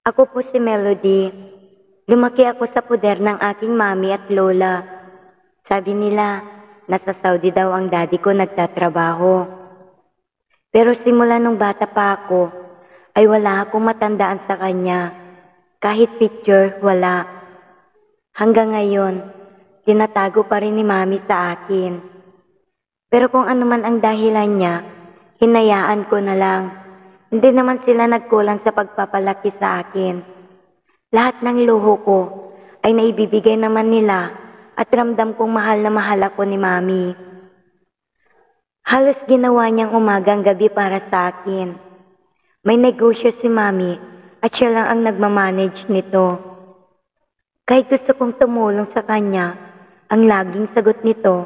Ako po si Melody. Lumaki ako sa puder ng aking mami at lola. Sabi nila, nasa Saudi daw ang daddy ko nagtatrabaho. Pero simula nung bata pa ako, ay wala akong matandaan sa kanya. Kahit picture, wala. Hanggang ngayon, tinatago pa rin ni mami sa akin. Pero kung ano man ang dahilan niya, hinayaan ko na lang. Hindi naman sila nagkulang sa pagpapalaki sa akin. Lahat ng luho ko ay naibibigay naman nila at ramdam kong mahal na mahal ako ni mami. Halos ginawa niyang umagang gabi para sa akin. May negosyo si mami at siya lang ang nagmamanage nito. Kahit gusto kong tumulong sa kanya, ang laging sagot nito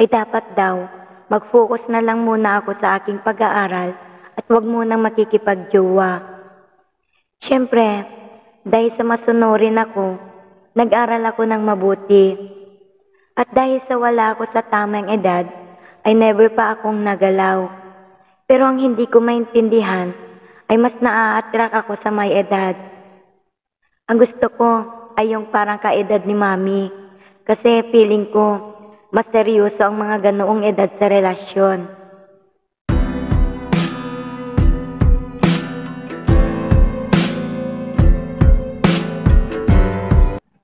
ay dapat daw mag-focus na lang muna ako sa aking pag-aaral at wag munang makikipagjowa. Siyempre, dahil sa masunurin ako, nag-aral ako ng mabuti. At dahil sa wala ako sa tamang edad, ay never pa akong nagalaw. Pero ang hindi ko maintindihan, ay mas naa-attract ako sa may edad. Ang gusto ko ay yung parang kaedad ni mami. Kasi feeling ko, mas seryoso ang mga ganoong edad sa relasyon.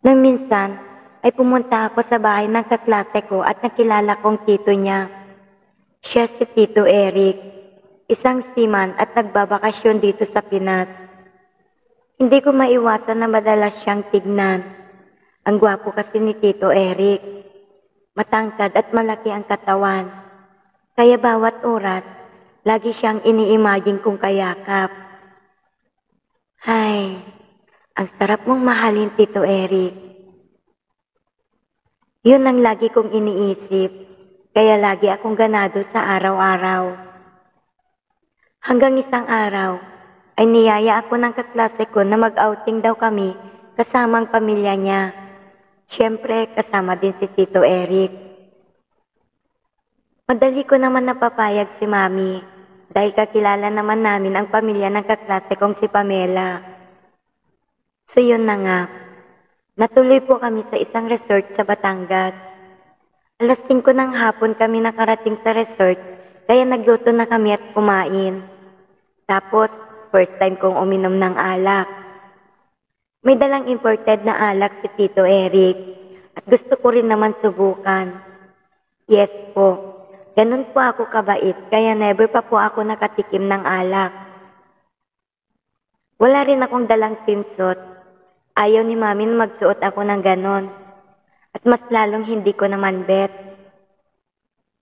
Nang minsan, ay pumunta ako sa bahay ng kaklase ko at nakilala kong tito niya. Siya si Tito Eric, isang seaman at nagbabakasyon dito sa Pinas. Hindi ko maiwasan na madalas siyang tignan. Ang gwapo kasi ni Tito Eric. Matangkad at malaki ang katawan. Kaya bawat oras, lagi siyang ini-imagine kong kayakap. Hay, ang sarap mong mahalin, Tito Eric. Yun ang lagi kong iniisip, kaya lagi akong ganado sa araw-araw. Hanggang isang araw, ay niyaya ako ng kaklase ko na mag-outing daw kami kasama ang pamilya niya. Siyempre, kasama din si Tito Eric. Madali ko naman napapayag si Mami, dahil kakilala naman namin ang pamilya ng kaklase kong si Pamela. So yun na nga, natuloy po kami sa isang resort sa Batangas. Alas 5 ng hapon kami nakarating sa resort, kaya nagluto na kami at kumain. Tapos, first time kong uminom ng alak. May dalang imported na alak si Tito Eric, at gusto ko rin naman subukan. Yes po, ganun po ako kabait, kaya never pa po ako nakatikim ng alak. Wala rin akong dalang swimsuit. Ayaw ni mami na magsuot ako ng ganon. At mas lalong hindi ko naman bet.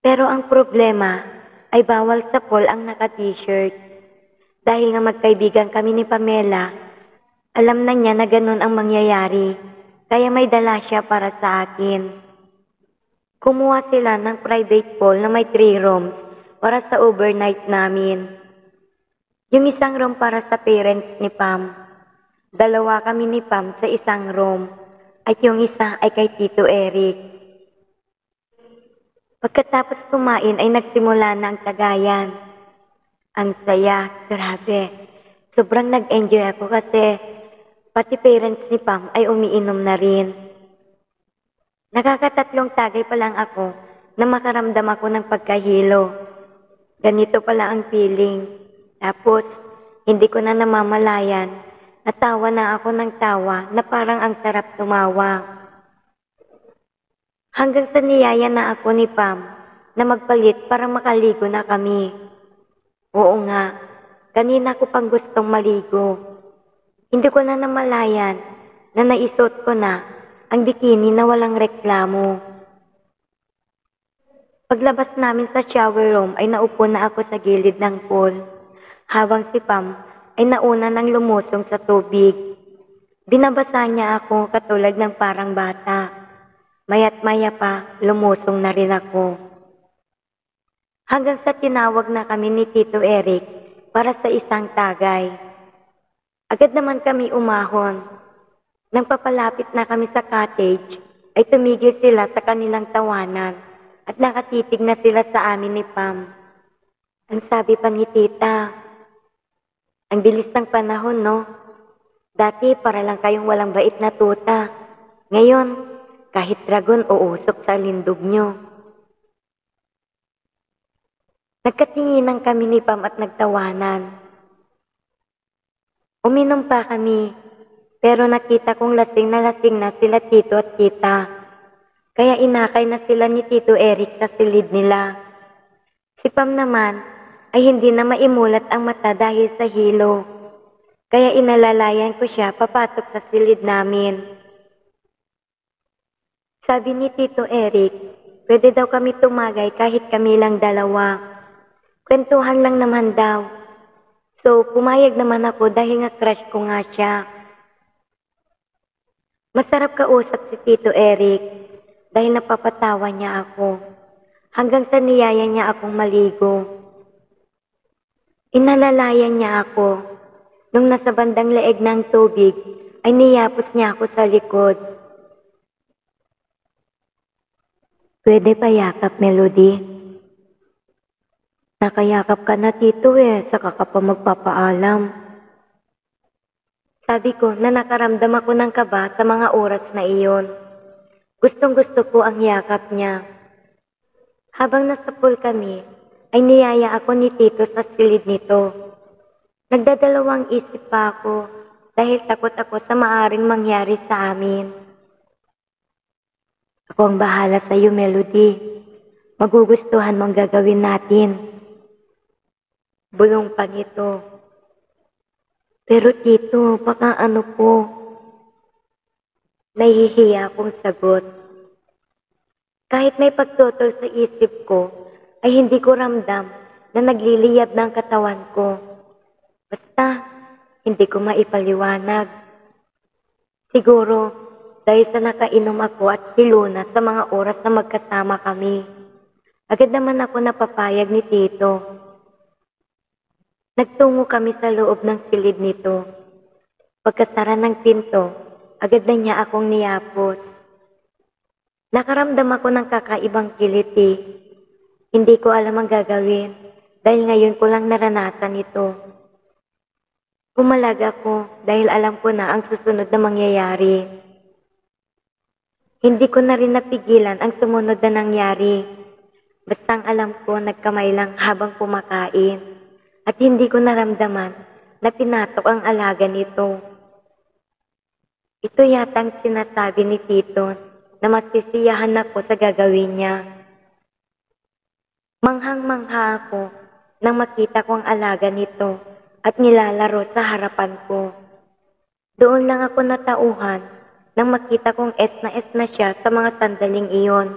Pero ang problema ay bawal sa pool ang naka-t-shirt. Dahil nga magkaibigan kami ni Pamela, alam na niya na ganon ang mangyayari. Kaya may dala siya para sa akin. Kumuha sila ng private pool na may 3 rooms para sa overnight namin. Yung isang room para sa parents ni Pam. 2 kami ni Pam sa isang room at yung isa ay kay Tito Eric. Pagkatapos kumain ay nagsimula na ang tagayan. Ang saya, grabe. Sobrang nag-enjoy ako kasi pati parents ni Pam ay umiinom na rin. Nakakatatlong tagay pa lang ako na makaramdam ako ng pagkahilo. Ganito pala ang feeling. Tapos, hindi ko na namamalayan. Natawa na ako ng tawa na parang ang sarap tumawa. Hanggang sa niyaya na ako ni Pam na magpalit para makaligo na kami. Oo nga, kanina ko pang gustong maligo. Hindi ko na namalayan na naisuot ko na ang bikini na walang reklamo. Paglabas namin sa shower room ay naupo na ako sa gilid ng pool. Habang si Pam ay nauna nang lumusong sa tubig. Binabasa niya ako katulad ng parang bata. Maya't maya pa, lumusong na rin ako. Hanggang sa tinawag na kami ni Tito Eric para sa isang tagay. Agad naman kami umahon. Nang papalapit na kami sa cottage, ay tumigil sila sa kanilang tawanan at nakatitig na sila sa amin ni Pam. Ang sabi pa ni Tita, ang bilis ng panahon, no? Dati para lang kayong walang bait na tuta. Ngayon, kahit dragon o usok sa lindog nyo. Nagkatinginan kami ni Pam at nagtawanan. Uminom pa kami, pero nakita kong lasing na sila tito at tita. Kaya inakay na sila ni Tito Eric sa silid nila. Si Pam naman ay hindi na maimulat ang mata dahil sa hilo. Kaya inalalayan ko siya papasok sa silid namin. Sabi ni Tito Eric, pwede daw kami tumagay kahit kami lang dalawa. Kwentuhan lang naman daw. So, pumayag naman ako dahil nga crush ko nga siya. Masarap kausap si Tito Eric dahil napapatawa niya ako. Hanggang sa niyaya niya akong maligo. Inalalayan niya ako. Nung nasa bandang leeg ng tubig, ay niyapos niya ako sa likod. Pwede pa yakap, Melody? Nakayakap ka na, Tito saka ka pa magpapaalam. Sabi ko na nakaramdam ako ng kaba sa mga oras na iyon. Gustong gusto ko ang yakap niya. Habang nasa pool kami, ay niyaya ako ni Tito sa silid nito. Nagdadalawang isip pa ako dahil takot ako sa maaring mangyari sa amin. Ako ang bahala sa iyo, Melody. Magugustuhan mong gagawin natin. Bulong pa nito. Pero Tito, baka ano po? Nahihiya akong sagot. Kahit may pagtutol sa isip ko, ay hindi ko ramdam na nagliliyab ng katawan ko. Basta, hindi ko maipaliwanag. Siguro, dahil sa nakainom ako at siluna sa mga oras na magkasama kami. Agad naman ako napapayag ni Tito. Nagtungo kami sa loob ng silid nito. Pagkasara ng pinto, agad na niya akong niyapos. Nakaramdam ako ng kakaibang kiliti. Hindi ko alam ang gagawin dahil ngayon ko lang naranasan ito. Pumalag ako dahil alam ko na ang susunod na mangyayari. Hindi ko na rin napigilan ang sumunod na nangyari. Bastang alam ko nagkamay lang habang kumakain at hindi ko naramdaman na pinasok ang alaga nito. Ito yatang sinasabi ni Tito na masisiyahan ako sa gagawin niya. Manghang-mangha ako nang makita ko ang alaga nito at nilalaro sa harapan ko. Doon lang ako natauhan nang makita kong na siya sa mga sandaling iyon.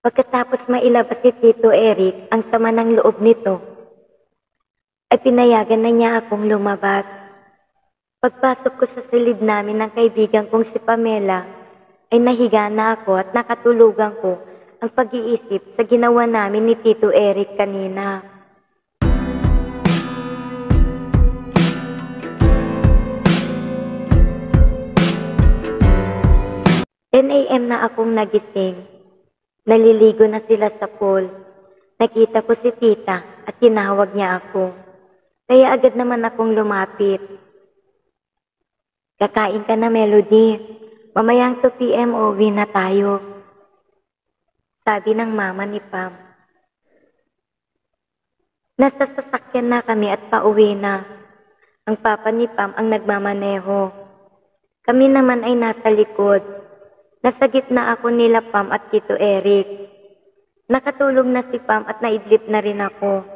Pagkatapos mailabas si Tito Eric ang sama ng loob nito, ay pinayagan na niya akong lumabas. Pagpasok ko sa silid namin ng kaibigan kong si Pamela, ay nahiga na ako at nakatulugan ko ang pag-iisip sa ginawa namin ni Tito Eric kanina. 10 a.m. na akong nagising. Naliligo na sila sa pool. Nakita ko si tita at tinawag niya ako. Kaya agad naman akong lumapit. Kakain ka na, Melody. Mamayang 2 p.m. uwi na tayo. Sabi ng mama ni Pam. Nasa sasakyan na kami at pauwi na. Ang papa ni Pam ang nagmamaneho. Kami naman ay nasa likod. Nasa gitna ako nila Pam at Tito Eric. Nakatulog na si Pam at naidlip na rin ako.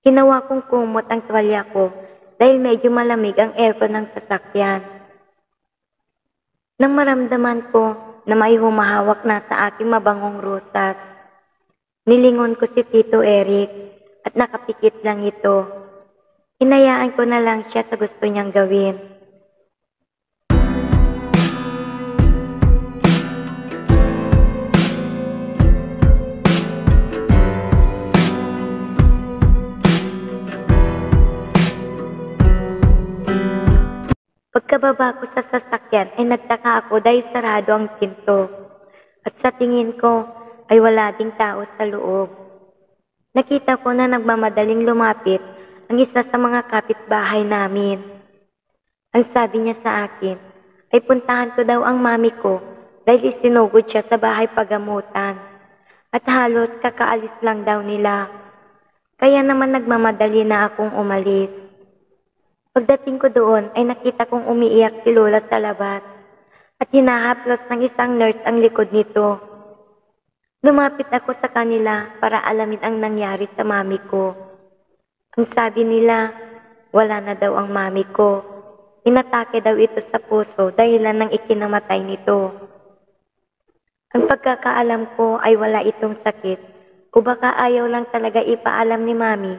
Ginawa kong kumot ang tuwalya ko dahil medyo malamig ang aircon ng sasakyan. Nang maramdaman ko na may humahawak na sa aking mabangong rosas, nilingon ko si Tito Eric at nakapikit lang ito. Hinayaan ko na lang siya sa gusto niyang gawin. Pagkababa ko sa sasakyan ay nagtaka ako dahil sarado ang pinto. At sa tingin ko ay wala ding tao sa loob. Nakita ko na nagmamadaling lumapit ang isa sa mga kapitbahay namin. Ang sabi niya sa akin ay puntahan ko daw ang mami ko dahil isinugod siya sa bahay pagamutan at halos kakaalis lang daw nila. Kaya naman nagmamadali na akong umalis. Pagdating ko doon ay nakita kong umiiyak si Lola sa labas at hinahaplos ng isang nurse ang likod nito. Lumapit ako sa kanila para alamin ang nangyari sa mami ko. Ang sabi nila, wala na daw ang mami ko. Inatake daw ito sa puso dahilan ng ikinamatay nito. Ang pagkakaalam ko ay wala itong sakit o baka ayaw lang talaga ipaalam ni mami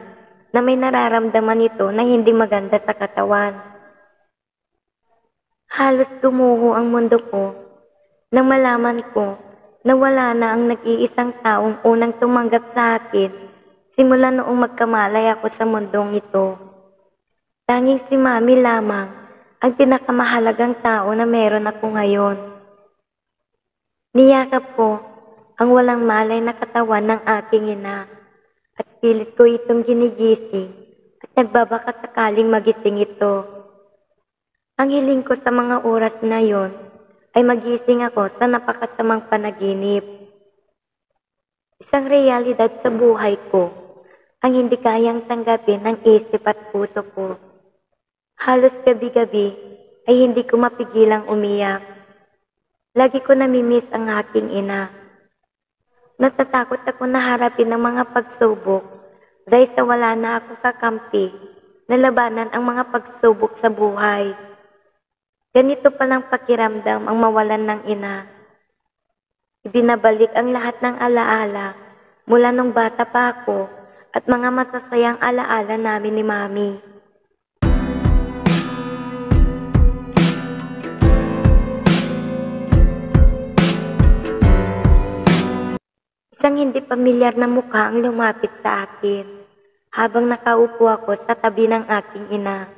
na may nararamdaman ito na hindi maganda sa katawan. Halos tumuho ang mundo ko nang malaman ko na wala na ang nag-iisang taong unang tumanggap sa akin simula noong magkamalay ako sa mundong ito. Tanging si mami lamang ang pinakamahalagang tao na meron ako ngayon. Niyakap ko ang walang malay na katawan ng aking ina at pilit ko itong ginigising at nagbabaka sakaling magising ito. Ang hiling ko sa mga oras na yon ay magising ako sa napakasamang panaginip. Isang realidad sa buhay ko ang hindi kayang tanggapin ng isip at puso ko. Halos gabi-gabi ay hindi ko mapigilang umiyak. Lagi ko namimiss ang aking ina. Natatakot ako na harapin ang mga pagsubok dahil sa wala na akong kakampi na labanan ang mga pagsubok sa buhay. Ganito palang pakiramdam ang mawalan ng ina. Ibinabalik ang lahat ng alaala mula nung bata pa ako at mga masasayang alaala namin ni mami. Isang hindi pamilyar na mukha ang lumapit sa akin habang nakaupo ako sa tabi ng aking ina.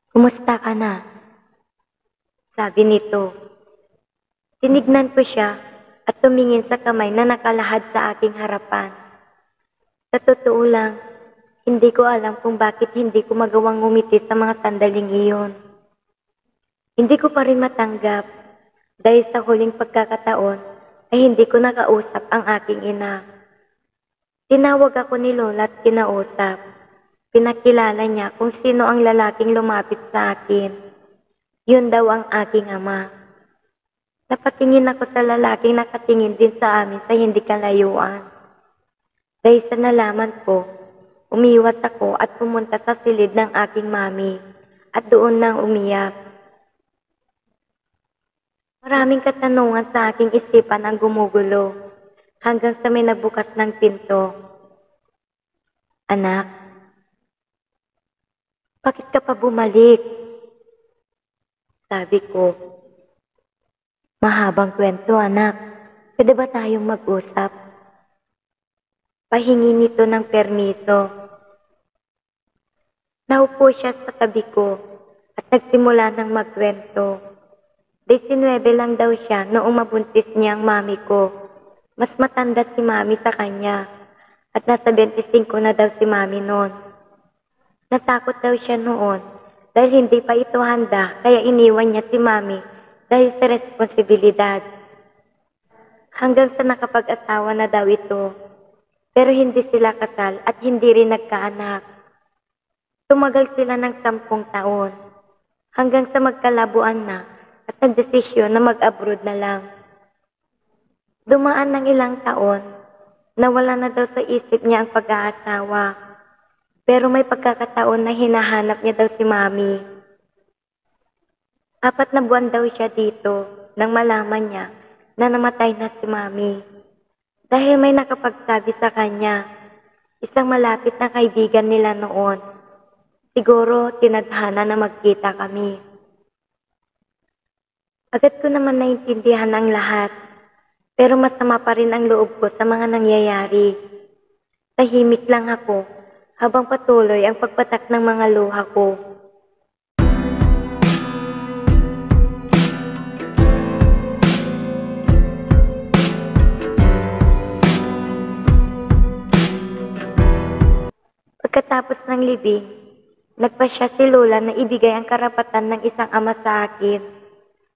Kumusta ka na? Sabi nito. Tinignan ko siya at tumingin sa kamay na nakalahad sa aking harapan. Sa totoo lang, hindi ko alam kung bakit hindi ko magawang ngumiti sa mga sandaling iyon. Hindi ko pa rin matanggap dahil sa huling pagkakataon ay hindi ko nakausap ang aking ina. Tinawag ako ni Lola at kinausap. Pinakilala niya kung sino ang lalaking lumapit sa akin. Yun daw ang aking ama. Napatingin ako sa lalaking nakatingin din sa amin sa hindi kalayuan. Dahil sa nalaman ko, umiwas ako at pumunta sa silid ng aking mami at doon nang umiyak. Maraming katanungan sa aking isipan ang gumugulo hanggang sa may nabukas ng pinto. Anak, bakit ka pa bumalik? Sabi ko. Mahabang kwento, anak. Pwede ba tayong mag-usap? Pahingi nito ng permiso. Naupo siya sa tabi ko at nagsimula ng magkwento. 19 lang daw siya noong mabuntis niya ang mami ko. Mas matanda si mami sa kanya at nasa 25 na daw si mami noon. Natakot daw siya noon dahil hindi pa ito handa kaya iniwan niya si mami dahil sa responsibilidad. Hanggang sa nakapag-asawa na daw ito pero hindi sila kasal at hindi rin nagkaanak. Tumagal sila ng 10 taon hanggang sa magkalabuan na at nagdesisyon na mag-abroad na lang. Dumaan ng ilang taon, nawala na daw sa isip niya ang pag-aasawa. Pero may pagkakataon na hinahanap niya daw si mami. 4 na buwan daw siya dito nang malaman niya na namatay na si mami. Dahil may nakapagsabi sa kanya, isang malapit na kaibigan nila noon. Siguro tinadhana na magkita kami. Agad ko naman naintindihan ang lahat, pero masama pa rin ang loob ko sa mga nangyayari. Tahimik lang ako habang patuloy ang pagpatak ng mga luha ko. Pagkatapos ng libing, Nagpasya si Lola na ibigay ang karapatan ng isang ama sa akin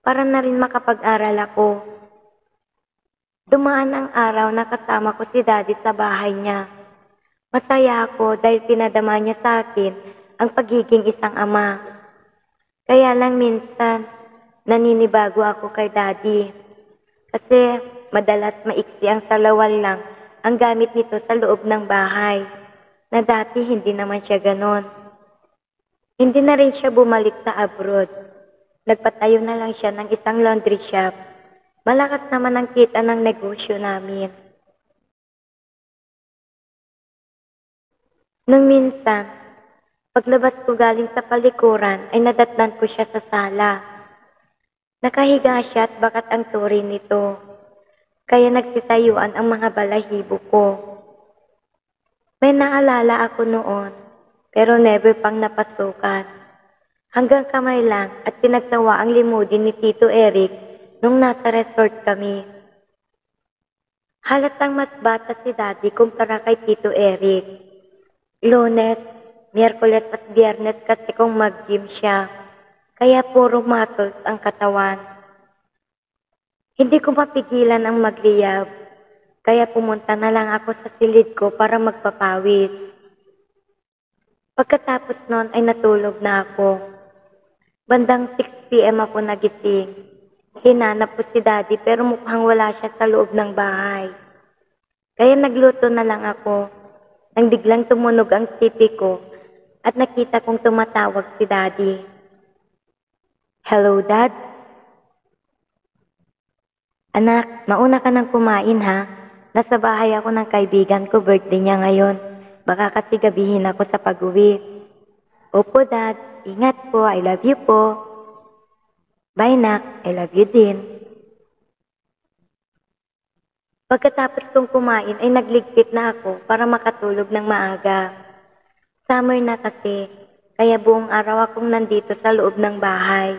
para na rin makapag-aral ako. Dumaan ang araw na kasama ko si Daddy sa bahay niya. Masaya ako dahil pinadama niya sa akin ang pagiging isang ama. Kaya lang minsan, naninibago ako kay Daddy. Kasi madalas maiksi ang salawal lang ang gamit nito sa loob ng bahay, na dati hindi naman siya ganon. Hindi na rin siya bumalik sa abroad. Nagpatayo na lang siya ng isang laundry shop. Malakas naman ang kita ng negosyo namin. Nung minsan, paglabas ko galing sa palikuran ay nadatnan ko siya sa sala. Nakahiga siya at bakat ang turi nito, kaya nagsitayuan ang mga balahibo ko. May naalala ako noon, pero never pang napasukan. Hanggang kamay lang at pinagsawa ang limudin ni Tito Eric nung nasa resort kami. Halatang mas bata si Daddy kumpara kay Tito Eric. Lunes, Miyerkules at Biyernes kasi kung mag-gym siya, kaya puro muscles ang katawan. Hindi ko mapigilan ang magliyab, kaya pumunta na lang ako sa silid ko para magpapawis. Pagkatapos noon ay natulog na ako. Bandang 6 PM ako nagising. Hinanap ko si Daddy pero mukhang wala siya sa loob ng bahay. Kaya nagluto na lang ako nang biglang tumunog ang TV ko at nakita kong tumatawag si Daddy. Hello, Dad? Anak, mauna ka nang kumain ha. Nasa bahay ako ng kaibigan ko, birthday niya ngayon. Baka kasi gabihin ako sa pag-uwi. Opo, Dad. Ingat po. I love you po. Bye, Nak. I love you din. Pagkatapos kong kumain ay nagligpit na ako para makatulog ng maaga. Summer na kasi, kaya buong araw akong nandito sa loob ng bahay.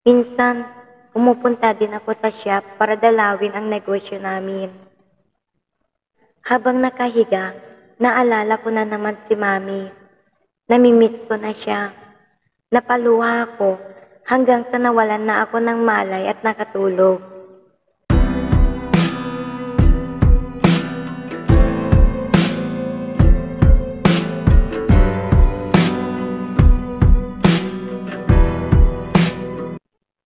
Minsan, pumupunta din ako sa shop para dalawin ang negosyo namin. Habang nakahiga, naalala ko na naman si Mami. Namimiss ko na siya. Napaluha ako hanggang sa nawalan na ako ng malay at nakatulog.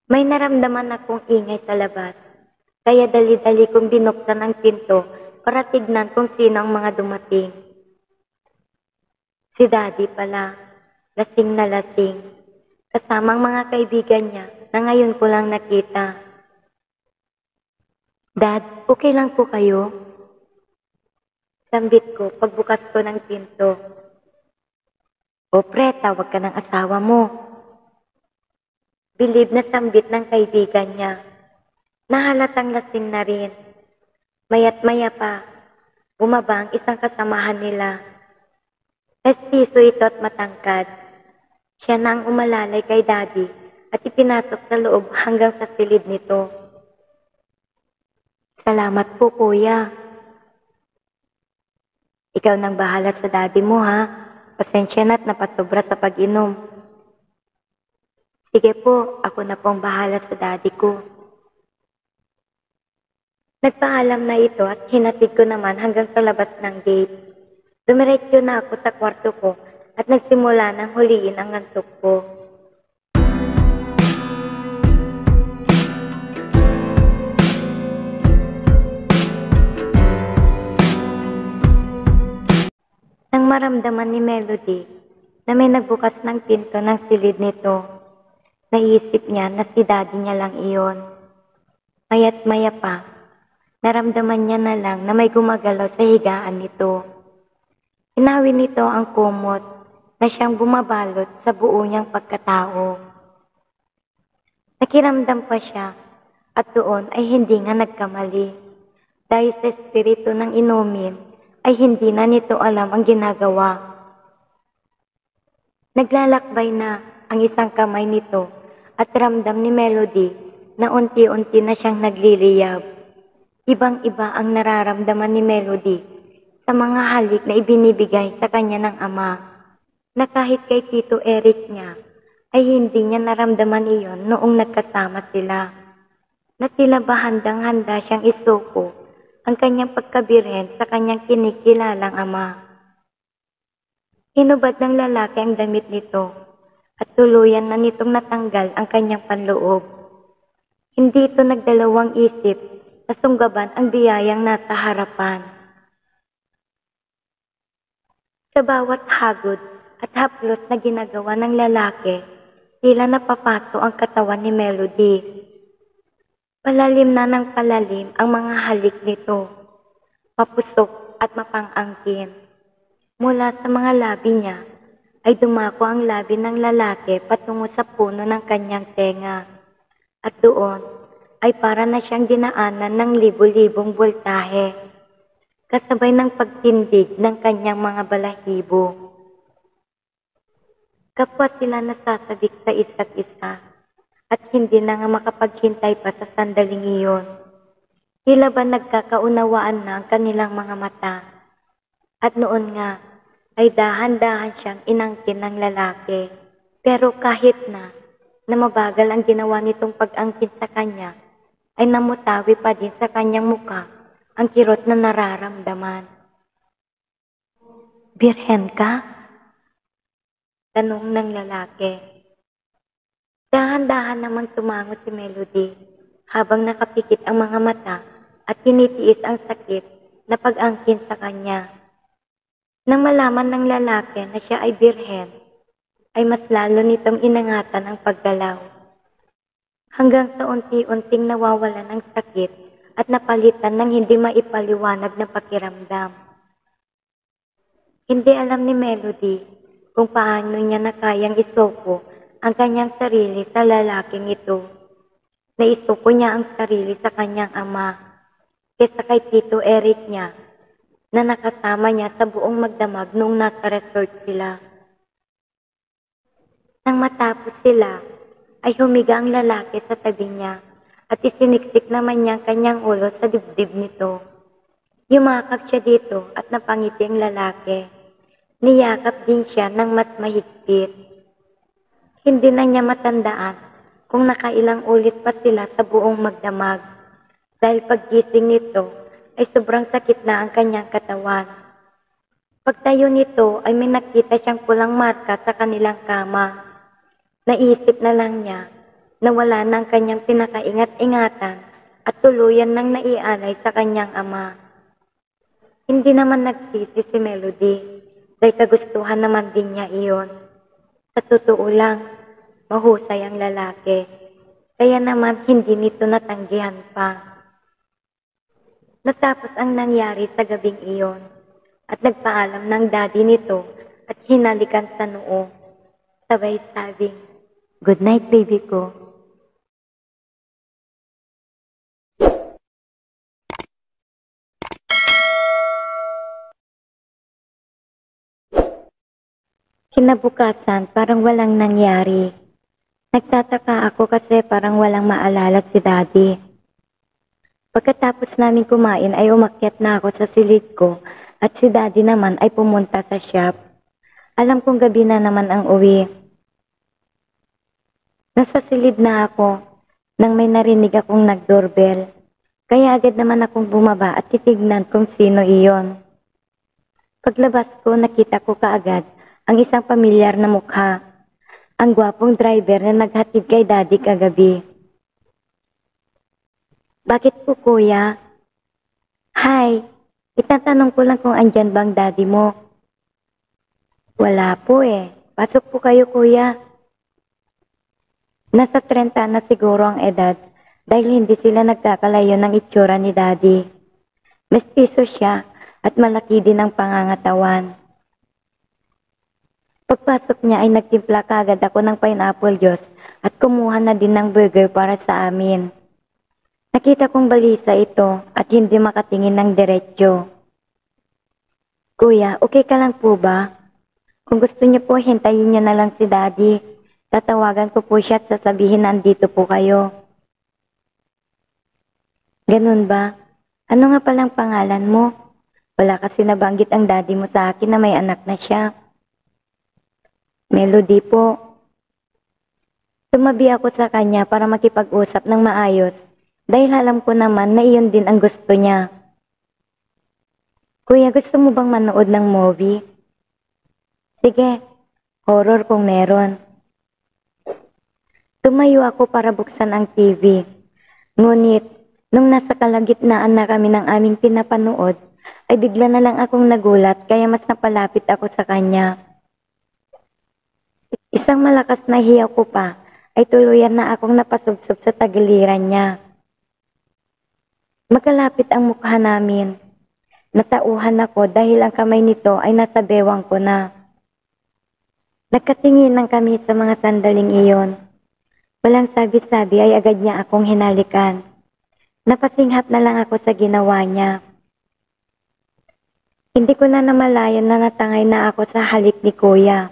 May naramdaman akong ingay sa labas, kaya dali-dali kong binuksan ang pinto para tignan kung sino ang mga dumating. Si Daddy pala, lasing na lasing, kasamang mga kaibigan niya na ngayon ko lang nakita. Dad, okay lang po kayo? Sambit ko pagbukas ko ng pinto. O pre, tawag ka ng asawa mo. Bilib na sambit ng kaibigan niya. Nahalatang lasing na rin. Maya't maya pa, bumaba ang isang kasamahan nila. Estiso ito at matangkad. Siya na ang umalalay kay Daddy at ipinasok sa loob hanggang sa silid nito. Salamat po, kuya. Ikaw nang bahala sa Daddy mo, ha? Pasensya na't napasobra sa pag-inom. Sige po, ako na pong bahala sa Daddy ko. Nagpaalam na ito at hinatid ko naman hanggang sa labas ng gate. Dumiretso na ako sa kwarto ko at nagsimula ng huliin ang antok ko. Nang maramdaman ni Melody na may nagbukas ng pinto ng silid nito, naisip niya na si Daddy niya lang iyon. Maya't maya pa, naramdaman niya na lang na may gumagalaw sa higaan nito. Hinawin nito ang kumot na siyang bumabalot sa buo niyang pagkatao. Nakiramdam pa siya at doon ay hindi nga nagkamali. Dahil sa espiritu ng inumin ay hindi na nito alam ang ginagawa. Naglalakbay na ang isang kamay nito at ramdam ni Melody na unti-unti na siyang nagliliyab. Ibang-iba ang nararamdaman ni Melody sa mga halik na ibinibigay sa kanya ng ama. na kahit kay Tito Eric niya ay hindi niya naramdaman iyon noong nagkasama sila, na tila ba handang-handa siyang isuko ang kanyang pagkabirhen sa kanyang kinikilalang ama. Hinubad ng lalaki ang damit nito at tuluyan na nitong natanggal ang kanyang panloob. Hindi ito nagdalawang isip na sunggaban ang biyayang nasa harapan. Sa bawat hagod at haplos na ginagawa ng lalaki, tila napapaso ang katawan ni Melody. Palalim na ng palalim ang mga halik nito, mapusok at mapang-angkin. Mula sa mga labi niya ay dumako ang labi ng lalaki patungo sa puno ng kanyang tenga. At doon ay para na siyang dinaanan ng libo-libong voltahe, kasabay ng pagtindig ng kanyang mga balahibo. Kapwa sila nasasabik sa isa't isa at hindi na nga makapaghintay pa sa sandaling iyon. Tila ba nagkakaunawaan na ang kanilang mga mata. At noon nga ay dahan-dahan siyang inangkin ng lalaki. Pero kahit na mabagal ang ginawa nitong pag-angkin sa kanya, ay namutawi pa din sa kanyang muka ang kirot na nararamdaman. "Birhen ka?" tanong ng lalaki. Dahan-dahan namang tumango si Melody habang nakapikit ang mga mata at tinitiis ang sakit na pag-angkin sa kanya. Nang malaman ng lalaki na siya ay birhen, ay mas lalo nitong inangatan ang paggalaw. Hanggang sa unti-unting nawawalan ng sakit at napalitan ng hindi maipaliwanag na pakiramdam. Hindi alam ni Melody kung paano niya na kayang isoko ang kanyang sarili sa lalaking ito. Naisuko niya ang sarili sa kanyang ama kaysa kay Tito Eric niya na nakasama niya sa buong magdamag nung nasa resort sila. Nang matapos sila, ay humiga ang lalaki sa tabi niya at isiniksik naman niya ang kanyang ulo sa dibdib nito. Yumakap siya dito at napangiti ang lalaki. Niyakap din siya ng mas mahigpit. Hindi na niya matandaan kung nakailang ulit pa sila sa buong magdamag dahil paggising nito ay sobrang sakit na ang kanyang katawan. Pagtayo nito ay may nakita siyang pulang marka sa kanilang kama. Naisip na lang niya na wala ng kanyang pinakaingat-ingatan at tuluyan nang naialay sa kanyang ama. Hindi naman nagsisi si Melody dahil kagustuhan naman din niya iyon. Sa totoo lang, mahusay ang lalaki, kaya naman hindi nito natanggihan pa. Natapos ang nangyari sa gabing iyon at nagpaalam ng daddy nito at hinalikan sa noo. Sabay sabing, "Good night, baby ko." Kinabukasan, parang walang nangyari. Nagtataka ako kasi parang walang maalala si daddy. Pagkatapos namin kumain ay umakyat na ako sa silid ko at si daddy naman ay pumunta sa shop. Alam kong gabi na naman ang uwi. Nasa silid na ako nang may narinig akong nag-doorbell. Kaya agad naman akong bumaba at titignan kung sino iyon. Paglabas ko, nakita ko kaagad ang isang pamilyar na mukha, ang gwapong driver na naghatid kay daddy kagabi. "Bakit po, kuya?" "Hi, itatanong ko lang kung andyan bang daddy mo." "Wala po eh. Pasok po kayo, kuya." Nasa 30 na siguro ang edad dahil hindi sila nagkakalayo ng itsura ni daddy. Mestizo siya at malaki din ang pangangatawan. Pagpasok niya ay nagtimpla kaagad ako ng pineapple juice at kumuha na din ng burger para sa amin. Nakita kong balisa ito at hindi makatingin ng diretsyo. "Kuya, okay ka lang po ba? Kung gusto niyo po, hintayin niyo na lang si daddy. Tatawagan ko po siya at sasabihin na andito po kayo." "Ganun ba? Ano nga palang pangalan mo? Wala kasi nabanggit ang daddy mo sa akin na may anak na siya." Melody po. Tumabi ako sa kanya para makipag-usap ng maayos dahil alam ko naman na iyon din ang gusto niya. Kuya, gusto mo bang manood ng movie? Sige, horror kung meron. Tumayo ako para buksan ang TV. Ngunit, nung nasa kalagitnaan na kami ng aming pinapanood, ay bigla na lang akong nagulat kaya mas napalapit ako sa kanya. Isang malakas na hiyaw ko pa ay tuluyan na akong napasubsob sa tagiliran niya. Magkalapit ang mukha namin. Natauhan ako dahil ang kamay nito ay nasa bewang ko na. Nagkatinginan kami sa mga sandaling iyon. Walang sabi-sabi ay agad niya akong hinalikan. Napasinghap na lang ako sa ginawa niya. Hindi ko na namalayan na natangay na ako sa halik ni Kuya.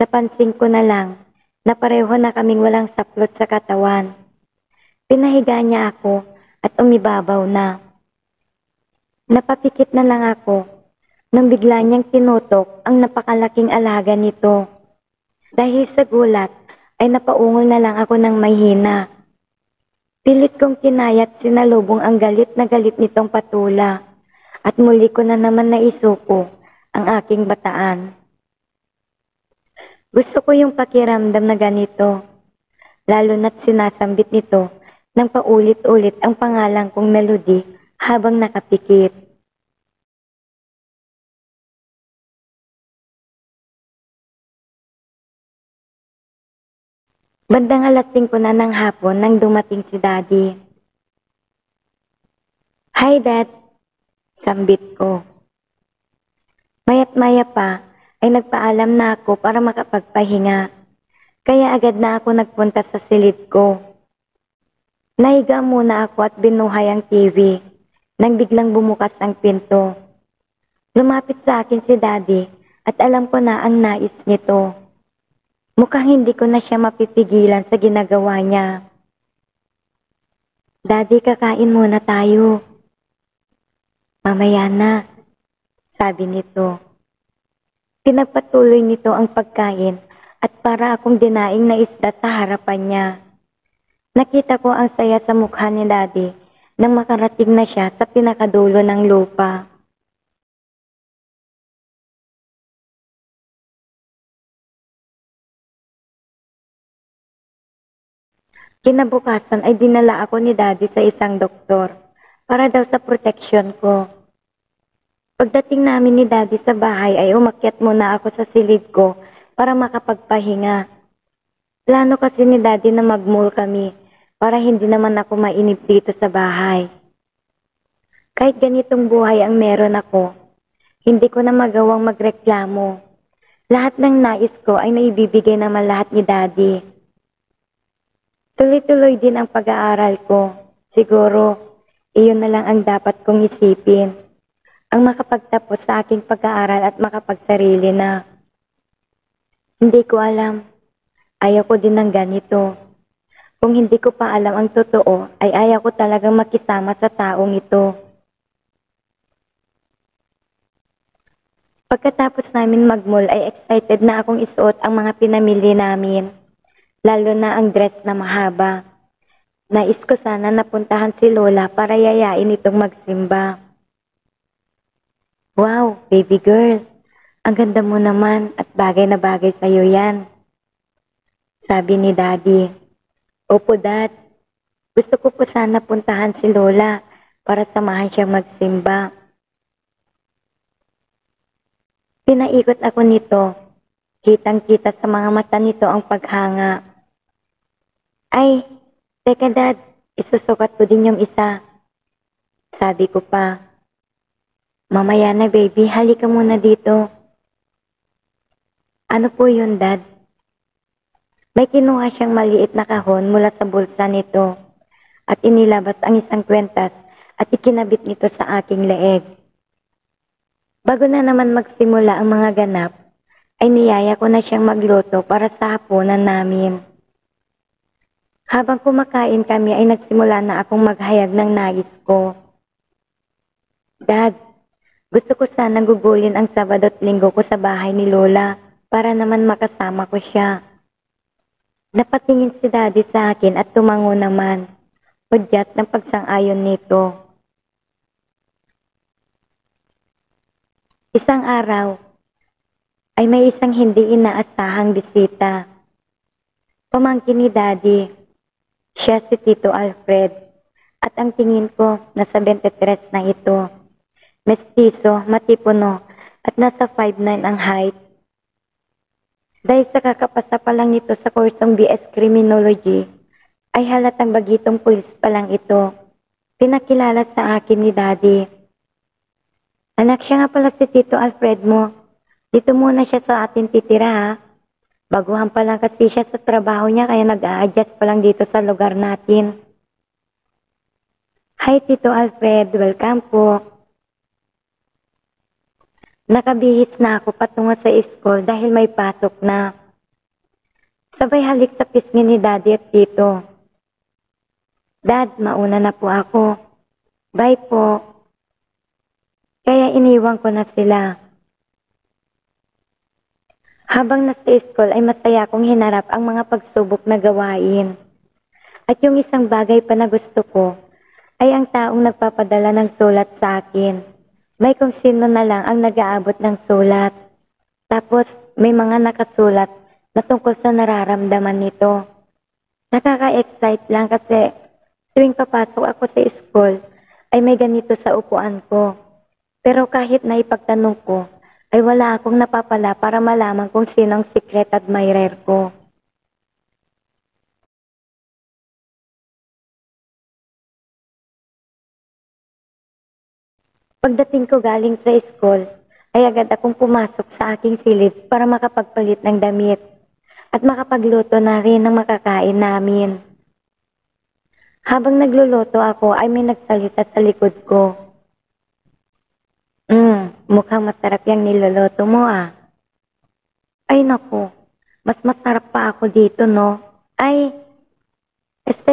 Napansin ko na lang na pareho na kaming walang saplot sa katawan. Pinahiga niya ako at umibabaw na. Napapikit na lang ako nang bigla niyang tinutok ang napakalaking alaga nito. Dahil sa gulat ay napaungol na lang ako ng mahina. Pilit kong kinayat sinalubong ang galit na galit nitong patula at muli ko na naman naisuko ang aking bataan. Gusto ko yung pakiramdam na ganito, lalo na't sinasambit nito ng paulit-ulit ang pangalan kong Melody habang nakapikit. Bandang alas 5 na ng hapon nang dumating si Daddy. Hi Dad, sambit ko. Maya't maya pa ay nagpaalam na ako para makapagpahinga. Kaya agad na ako nagpunta sa silid ko. Nahiga muna ako at binuhay ang TV nang biglang bumukas ang pinto. Lumapit sa akin si Daddy at alam ko na ang nais nito. Mukhang hindi ko na siya mapipigilan sa ginagawa niya. Daddy, kakain muna tayo. Mamaya na, sabi nito. Pinagpatuloy nito ang pagkain at para akong dinaing na isda sa harapan niya. Nakita ko ang saya sa mukha ni Daddy nang makarating na siya sa pinakadulo ng lupa. Kinabukasan ay dinala ako ni Daddy sa isang doktor para daw sa proteksyon ko. Pagdating namin ni Daddy sa bahay ay umakyat muna ako sa silid ko para makapagpahinga. Plano kasi ni Daddy na mag-mall kami para hindi naman ako mainip dito sa bahay. Kahit ganitong buhay ang meron ako, hindi ko na magawang magreklamo. Lahat ng nais ko ay naibibigay naman lahat ni Daddy. Tuloy-tuloy din ang pag-aaral ko. Siguro, iyon na lang ang dapat kong isipin. Ang makapagtapos sa aking pag-aaral at makapagsarili na. Hindi ko alam. Ayaw ko din ng ganito. Kung hindi ko pa alam ang totoo, ay ayaw ko talagang makisama sa taong ito. Pagkatapos namin mag-mall ay excited na akong isuot ang mga pinamili namin. Lalo na ang dress na mahaba. Nais ko sana napuntahan si Lola para yayain itong magsimba. Wow, baby girl. Ang ganda mo naman at bagay na bagay sa'yo yan. Sabi ni Daddy. Opo, Dad. Gusto ko po sana puntahan si Lola para samahan siyang magsimba. Pinaikot ako nito. Kitang-kita sa mga mata nito ang paghanga. Ay, teka Dad, isusukat ko din yung isa. Sabi ko pa. Mamaya na baby, halika muna dito. Ano po yun, Dad? May kinuha siyang maliit na kahon mula sa bulsa nito at inilabas ang isang kwentas at ikinabit nito sa aking leeg. Bago na naman magsimula ang mga ganap, ay niyaya ko na siyang magluto para sa hapunan namin. Habang kumakain kami ay nagsimula na akong maghayag ng nais ko. Dad, gusto ko sanang gugulin ang Sabado at Linggo ko sa bahay ni Lola para naman makasama ko siya. Napatingin si Daddy sa akin at tumango naman. Udyat ng pagsang-ayon nito. Isang araw ay may isang hindi inaasahang bisita. Pamangkin ni Daddy. Siya si Tito Alfred. At ang tingin ko, nasa 23 na ito. Mestizo, matipuno, at nasa 5'9" ang height. Dahil sa kakapasa pa lang nito sa kursong BS Criminology, ay halatang bagitong pulis pa lang ito. Pinakilala sa akin ni Daddy. Anak, siya nga pala si Tito Alfred mo. Dito muna siya sa atin titira ha. Baguhan pa lang kasi siya sa trabaho niya kaya nag-a-adjust pa lang dito sa lugar natin. Hi Tito Alfred, welcome po. Nakabihis na ako patungo sa school dahil may pasok na. Sabay halik sa pisngi ni Daddy at Tito. Dad, mauna na po ako. Bye po. Kaya iniwan ko na sila. Habang nasa school ay masaya kong hinarap ang mga pagsubok na gawain. At yung isang bagay pa na gusto ko ay ang taong nagpapadala ng sulat sa akin. May kung sino na lang ang nag-aabot ng sulat. Tapos may mga nakasulat na tungkol sa nararamdaman nito. Nakaka-excite lang kasi tuwing papasok ako sa school ay may ganito sa upuan ko. Pero kahit na ipagtanong ko, ay wala akong napapala para malaman kung sino ang secret admirer ko. Pagdating ko galing sa school, ay agad akong pumasok sa aking silid para makapagpalit ng damit at makapagluto na rin ng makakain namin. Habang nagluluto ako ay may nagsalita sa likod ko. Mukhang masarap yung niluluto mo ah. Ay naku, mas masarap pa ako dito no. Ay,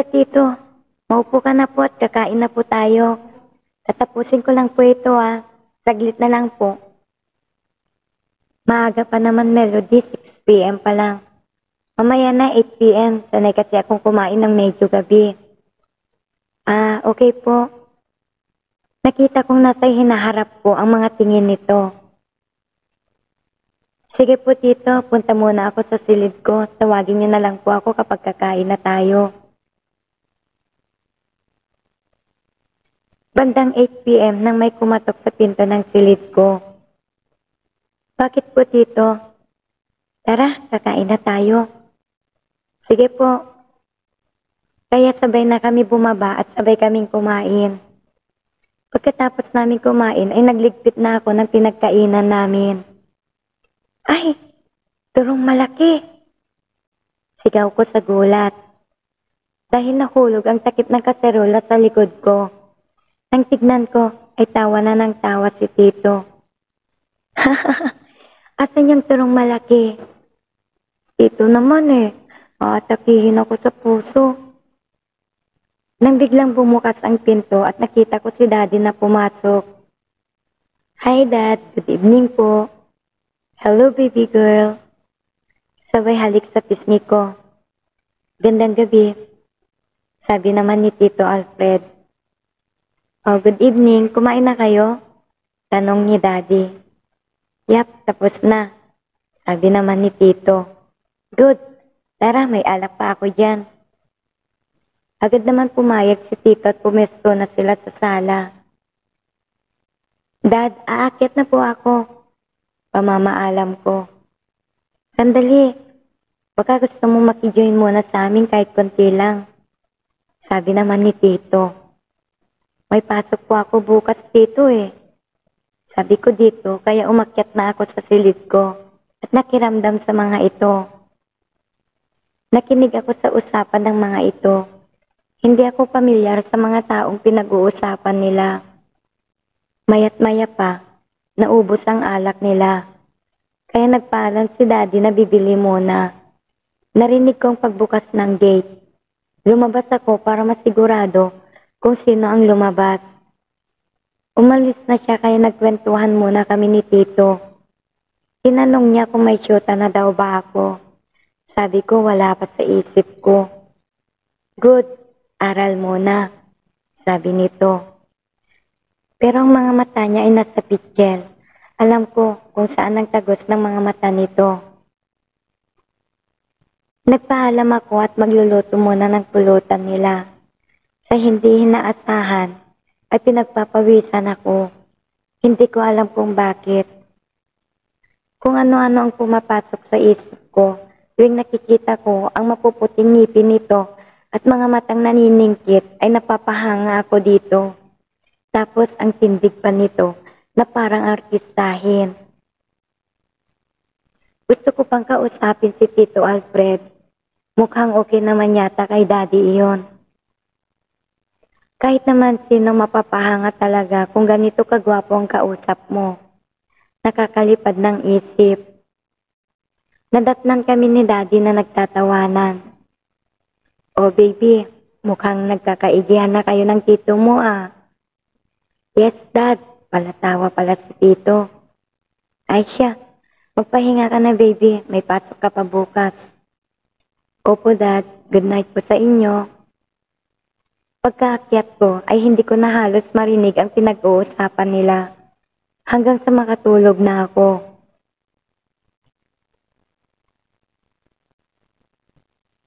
Tito, maupo ka na po at kakain na po tayo. Tatapusin ko lang po ito ah. Saglit na lang po. Maaga pa naman Melody, 6 PM pa lang. Mamaya na 8 PM, sanay kasi akong kumain ng medyo gabi. Ah, okay po. Nakita kong nasa hinaharap po ang mga tingin nito. Sige po Tito, punta muna ako sa silid ko. Tawagin niyo na lang po ako kapag kakain na tayo. Bandang 8 PM nang may kumatok sa pinto ng silid ko. Bakit po Tito? Tara, kakain na tayo. Sige po. Kaya sabay na kami bumaba at sabay kaming kumain. Pagkatapos namin kumain ay nagligpit na ako ng pinagkainan namin. Ay, turong malaki. Sigaw ko sa gulat. Dahil nahulog ang takip ng kaserola sa likod ko. Nang tignan ko ay tawa na ng tawa si Tito. Asan yung turong malaki? Tito naman eh, aatakihin ako sa puso. Nang biglang bumukas ang pinto at nakita ko si Daddy na pumasok. Hi Dad, good evening po. Hello baby girl. Sabay halik sa pisngi ko. Gandang gabi. Sabi naman ni Tito Alfred. Oh, good evening. Kumain na kayo? Tanong ni Daddy. Yap, tapos na. Sabi naman ni Tito. Good. Tara, may alak pa ako dyan. Agad naman pumayag si Tito at pumesto na sila sa sala. Dad, aakyat na po ako. Pamamaalam ko. Sandali. Baka gusto mo makijoin muna sa amin kahit konti lang. Sabi naman ni Tito. May pasok po ako bukas Tito eh. Sabi ko dito, kaya umakyat na ako sa silid ko at nakiramdam sa mga ito. Nakinig ako sa usapan ng mga ito. Hindi ako pamilyar sa mga taong pinag-uusapan nila. Maya't maya pa, naubos ang alak nila. Kaya nagpaalam si Daddy na bibili muna. Narinig kong pagbukas ng gate. Lumabas ako para masigurado kung sino ang lumabas. Umalis na siya kaya nagkwentuhan muna kami ni Tito. Tinanong niya kung may syuta na daw ba ako. Sabi ko wala pa sa isip ko. Good, aral muna, sabi nito. Pero ang mga mata niya ay nasa pikyel. Alam ko kung saan ang tagos ng mga mata nito. Nagpaalam ako at magluluto muna ng pulutan nila. Sa hindi hinaasahan ay pinagpapawisan ako. Hindi ko alam kung bakit. Kung ano-ano ang pumapasok sa isip ko tuwing nakikita ko ang mapuputing ngipin nito at mga matang naniningkit ay napapahanga ako dito. Tapos ang tindig pa nito na parang artistahin. Gusto ko pang kausapin si Tito Alfred. Mukhang okay naman yata kay Daddy iyon. Kahit naman sino mapapahanga talaga kung ganito kagwapo ang kausap mo. Nakakalipad ng isip. Nadatnan kami ni Daddy na nagtatawanan. Oh baby, mukhang nagkakaigihan na kayo ng tito mo ah. Yes Dad, palatawa pala si Tito. Ay siya, magpahinga ka na baby, may pasok ka pa bukas. Opo Dad, good night po sa inyo. Pagkaakyat ko ay hindi ko na halos marinig ang pinag-uusapan nila. Hanggang sa makatulog na ako.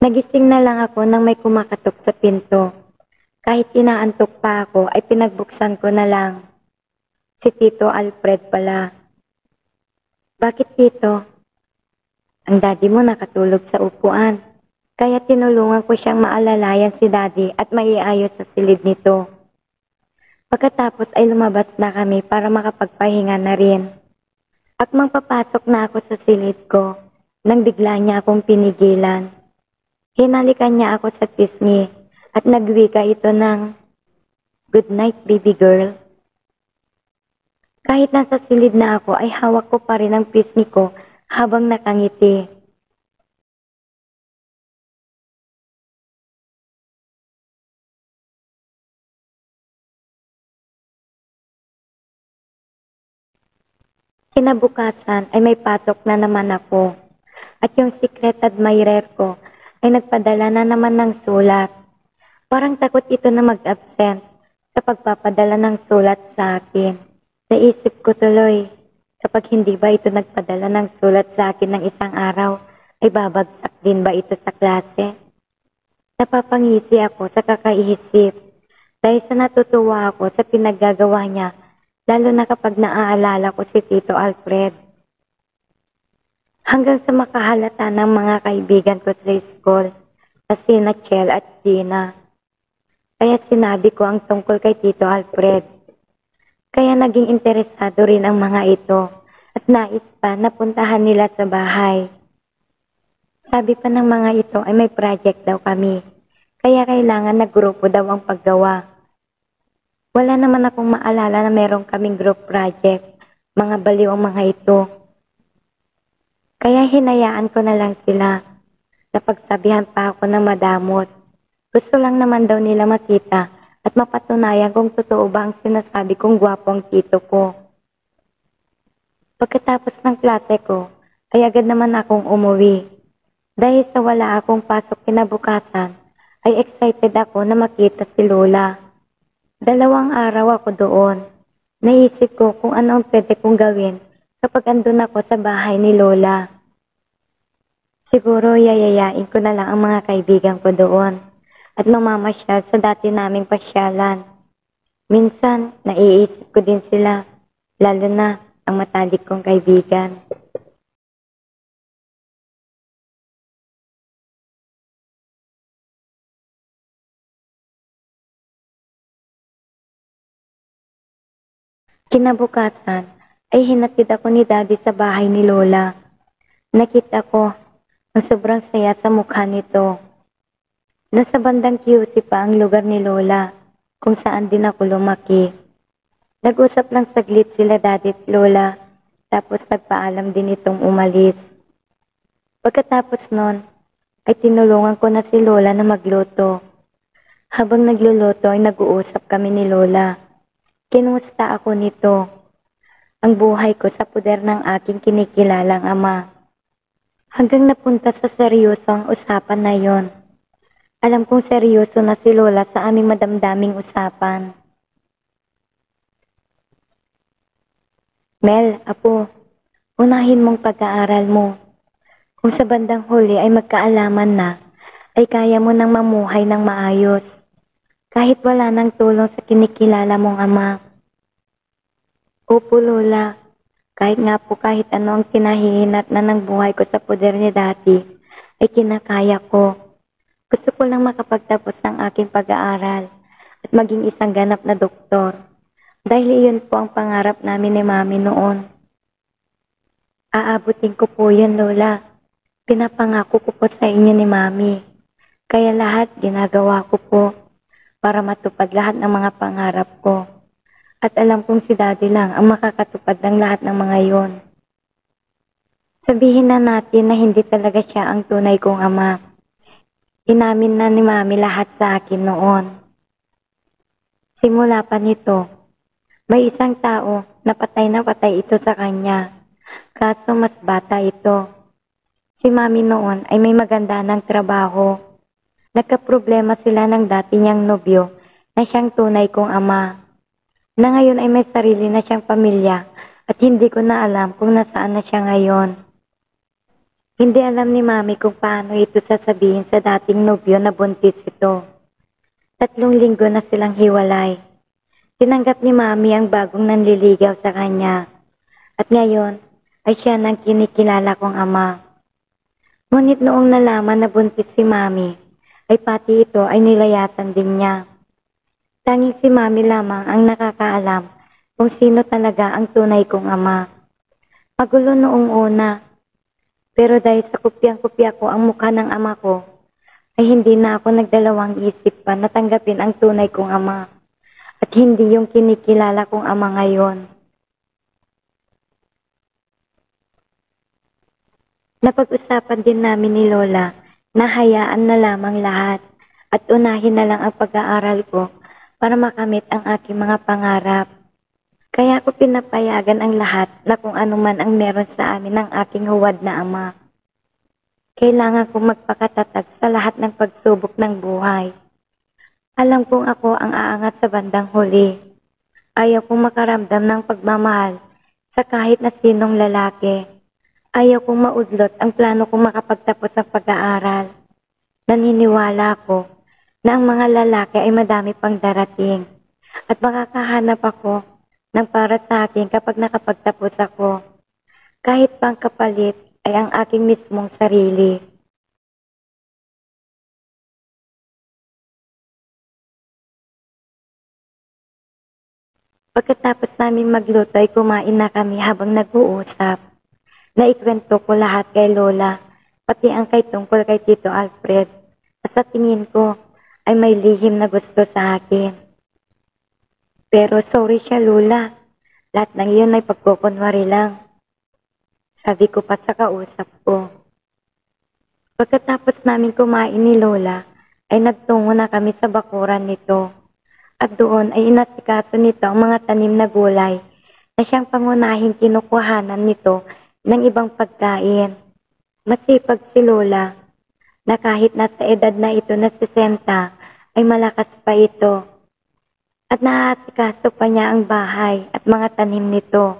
Nagising na lang ako nang may kumakatok sa pinto. Kahit inaantok pa ako ay pinagbuksan ko na lang. Si Tito Alfred pala. Bakit Tito? Ang daddy mo nakatulog sa upuan. Kaya tinulungan ko siyang maalalayan si Daddy at maiayos sa silid nito. Pagkatapos ay lumabas na kami para makapagpahinga na rin. At magpapasok na ako sa silid ko nang bigla niya akong pinigilan. Hinalikan niya ako sa pisngi at nagwika ito ng, "Good night baby girl." Kahit nasa silid na ako ay hawak ko pa rin ang pisngi ko habang nakangiti. Kinabukasan ay may patok na naman ako at yung secret admirer ko ay nagpadala na naman ng sulat. Parang takot ito na mag-absent sa pagpapadala ng sulat sa akin. Naisip ko tuloy, kapag hindi ba ito nagpadala ng sulat sa akin ng isang araw, ay babagsak din ba ito sa klase? Napapangisi ako sa kakaisip dahil sa natutuwa ako sa pinaggagawa niya, lalo na kapag naaalala ko si Tito Alfred. Hanggang sa makahalata ng mga kaibigan ko sa school, na sina Chel at Gina. Kaya sinabi ko ang tungkol kay Tito Alfred. Kaya naging interesado rin ang mga ito at nais pa na puntahan nila sa bahay. Sabi pa ng mga ito ay may project daw kami, kaya kailangan na grupo daw ang paggawa. Wala naman akong maalala na meron kaming group project, mga baliw ang mga ito. Kaya hinayaan ko na lang sila. Napagsabihan pa ako ng madamot. Gusto lang naman daw nila makita at mapatunayan kung totoo ba ang sinasabi kong gwapo ang tito ko. Pagkatapos ng klase ko, ay agad naman akong umuwi. Dahil sa wala akong pasok kinabukasan, ay excited ako na makita si Lola. 2 araw ako doon. Naisip ko kung ano ang pwede kong gawin kapag andun ako sa bahay ni Lola. Siguro yayayain ko na lang ang mga kaibigan ko doon at mamamasyal sa dati naming pasyalan. Minsan, naiisip ko din sila, lalo na ang matalik kong kaibigan. Kinabukasan ay hinatid ako ni Daddy sa bahay ni Lola. Nakita ko ang sobrang saya sa mukha nito. Nasa bandang QC pa ang lugar ni Lola kung saan din ako lumaki. Nag-usap lang saglit sila Daddy at Lola tapos nagpaalam din itong umalis. Pagkatapos nun ay tinulungan ko na si Lola na magluto. Habang nagluluto ay nag-uusap kami ni Lola. Kinumusta ako nito. ang buhay ko sa puder ng aking kinikilalang ama. Hanggang napunta sa seryoso ang usapan na yon. Alam kong seryoso na si Lola sa aming madamdaming usapan. Mel, apo, unahin mong pag-aaral mo. Kung sa bandang huli ay magkaalaman na, ay kaya mo nang mamuhay ng maayos. Kahit wala nang tulong sa kinikilala mong ama. Opo, Lola. Kahit ano ang kinahihinat na ng buhay ko sa poder ni Dati, ay kinakaya ko. Gusto ko lang makapagtapos ng aking pag-aaral at maging isang ganap na doktor. Dahil iyon po ang pangarap namin ni Mami noon. Aabutin ko po yun, Lola. Pinapangako ko po sa inyo ni Mami. Kaya lahat ginagawa ko po para matupad lahat ng mga pangarap ko. At alam kong si Daddy lang ang makakatupad ng lahat ng mga yon. Sabihin na natin na hindi talaga siya ang tunay kong ama. Inamin na ni Mami lahat sa akin noon. Simula pa nito, may isang tao na patay ito sa kanya. Kaso mas bata ito. Si Mami noon ay may maganda ng trabaho. Nagkaproblema sila ng dati niyang nobyo na siyang tunay kong ama. Na ngayon ay may sarili na siyang pamilya at hindi ko na alam kung nasaan na siya ngayon. Hindi alam ni Mami kung paano ito sasabihin sa dating nobyo na buntis ito. 3 linggo na silang hiwalay. Tinanggap ni Mami ang bagong nanliligaw sa kanya. At ngayon ay siya nang kinikilala kong ama. Ngunit noong nalaman na buntis si Mami, ay pati ito ay nilayasan din niya. Tanging si Mami lamang ang nakakaalam kung sino talaga ang tunay kong ama. Magulo noong una, pero dahil sa kupyang-kupya ko ang mukha ng ama ko, ay hindi na ako nagdalawang isip pa na tanggapin ang tunay kong ama at hindi yung kinikilala kong ama ngayon. Napag-usapan din namin ni Lola na hayaan na lamang lahat at unahin na lang ang pag-aaral ko para makamit ang aking mga pangarap. Kaya ko pinapayagan ang lahat na kung ano man ang meron sa amin ng aking huwad na ama. Kailangan kong magpakatatag sa lahat ng pagsubok ng buhay. Alam kong ako ang aangat sa bandang huli. Ayaw kong makaramdam ng pagmamahal sa kahit na sinong lalaki. Ayaw kong maudlot ang plano kong makapagtapos ng pag-aaral. Naniniwala ko na ang mga lalaki ay madami pang darating at makakahanap ako ng para sa akin kapag nakapagtapos ako. Kahit pang kapalit ay ang aking mismong sarili. Pagkatapos namin magluto ay kumain na kami habang nag-uusap. Naikwento ko lahat kay Lola, pati ang kay tungkol kay Tito Alfred. At sa tingin ko ay may lihim na gusto sa akin. Pero sorry siya, Lola. Lahat ng iyon ay pagkukunwari lang. Sabi ko pa sa kausap ko. Pagkatapos namin kumain ni Lola, ay nagtungo na kami sa bakuran nito. At doon ay inasikaso nito ang mga tanim na gulay na siyang pangunahing kinukuhanan nito ng ibang pagkain. Masipag si Lola na kahit nasa edad na ito na 60 ay malakas pa ito. At naaasikaso pa niya ang bahay at mga tanim nito.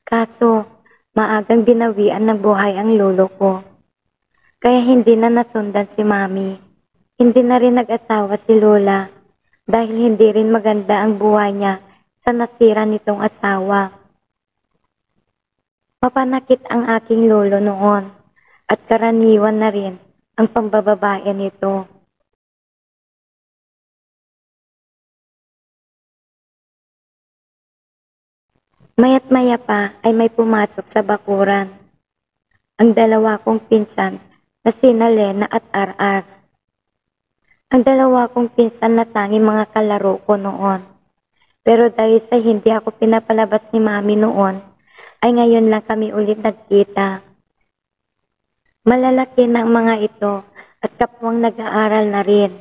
Kaso, maagang binawian ng buhay ang lolo ko. Kaya hindi na nasundan si Mami. Hindi na rin nag-asawa si Lola dahil hindi rin maganda ang buhay niya sa nasira nitong asawa. Mapanakit ang aking lolo noon at karaniwan na rin ang pambababae nito. Maya't maya pa ay may pumasok sa bakuran. Ang 2 kong pinsan na sina Lena at RR. Ang 2 kong pinsan na tanging mga kalaro ko noon. Pero dahil sa hindi ako pinapalabas ni Mami noon, ay ngayon lang kami ulit nagkita. Malalaki na ang mga ito at kapwang nag-aaral na rin.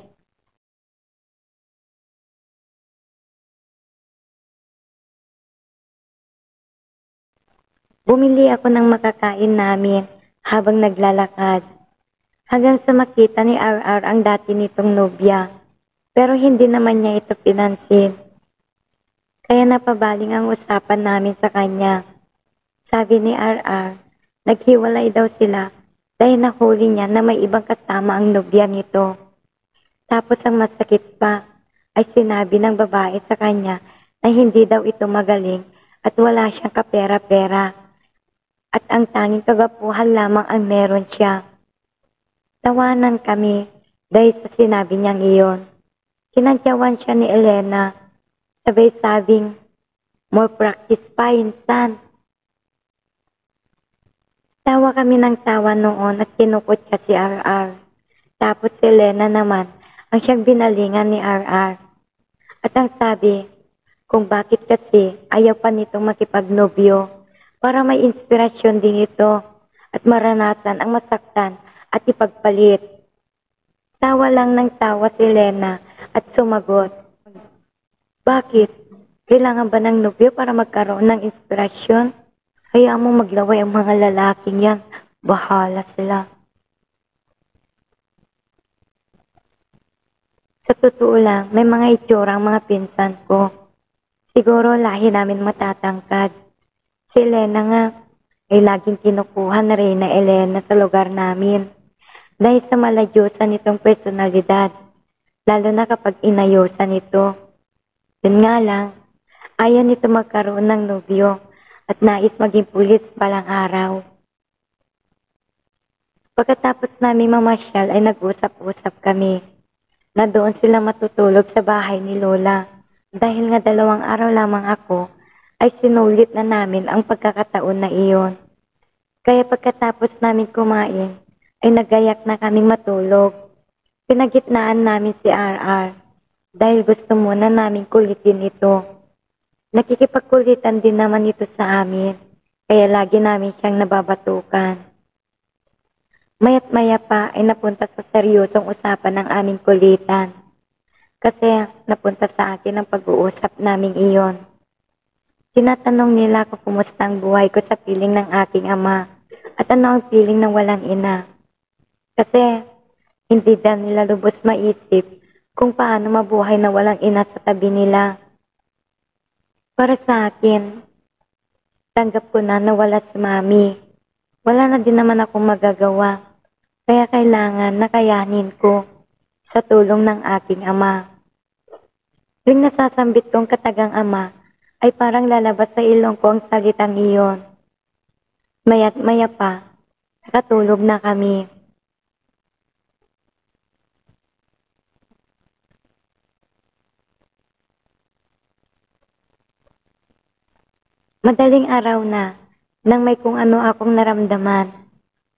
Bumili ako ng makakain namin habang naglalakad. Hanggang sa makita ni RR ang dati nitong nobya. Pero hindi naman niya ito pinansin. Kaya napabaling ang usapan namin sa kanya. Sabi ni RR, naghiwalay daw sila dahil nahuli niya na may ibang kasama ang nobya nito. Tapos ang masakit pa ay sinabi ng babae sa kanya na hindi daw ito magaling at wala siyang kapera-pera. At ang tanging kagapuhan lamang ang meron siya. Tawanan kami dahil sa sinabi niyang iyon. Kinantyawan siya ni Elena. Sabay sabing, more practice pa, insan. Tawa kami ng tawa noon at kinukot siya si RR. Tapos si Elena naman ang siyang binalingan ni RR. At ang sabi, kung bakit kasi ayaw pa nitong makipagnobyo para may inspirasyon din ito at maranasan ang masaktan at ipagpalit. Tawa lang ng tawa si Elena at sumagot, bakit? Kailangan ba ng nobyo para magkaroon ng inspirasyon? Hayaan mo maglaway ang mga lalaking yan. Bahala sila. Sa totoo lang, may mga itsura ang mga pinsan ko. Siguro lahi namin matatangkad. Si Elena nga ay laging kinukuha na Reyna Elena sa lugar namin. Dahil sa maladyusan nitong personalidad, lalo na kapag inayosan ito. Yun nga lang, ayaw nito magkaroon ng nobyo at nais maging pulis palang araw. Pagkatapos namin mamasyal ay nag-usap-usap kami na doon sila matutulog sa bahay ni Lola. Dahil nga 2 araw lamang ako, ay sinulit na namin ang pagkakataon na iyon. Kaya pagkatapos namin kumain, ay nagayak na kaming matulog. Pinagitnaan namin si RR dahil gusto muna namin kulitin ito. Nakikipagkulitan din naman ito sa amin, kaya lagi namin siyang nababatukan. Maya't maya pa ay napunta sa seryosong usapan ng aming kulitan. Kasi napunta sa akin ang pag-uusap naming iyon. Tinatanong nila kung kumusta ang buhay ko sa piling ng aking ama at ano ang piling ng walang ina. Kasi hindi daw nila lubos maisip kung paano mabuhay na walang ina sa tabi nila. Para sa akin, tanggap ko na wala si mami. Wala na din naman akong magagawa. Kaya kailangan nakayanin ko sa tulong ng aking ama. Tuwing nasasambit kong katagang ama, ay parang lalabas sa ilong ko ang salitang iyon. Maya't maya pa, nakatulog na kami. Madaling araw na, nang may kung ano akong naramdaman.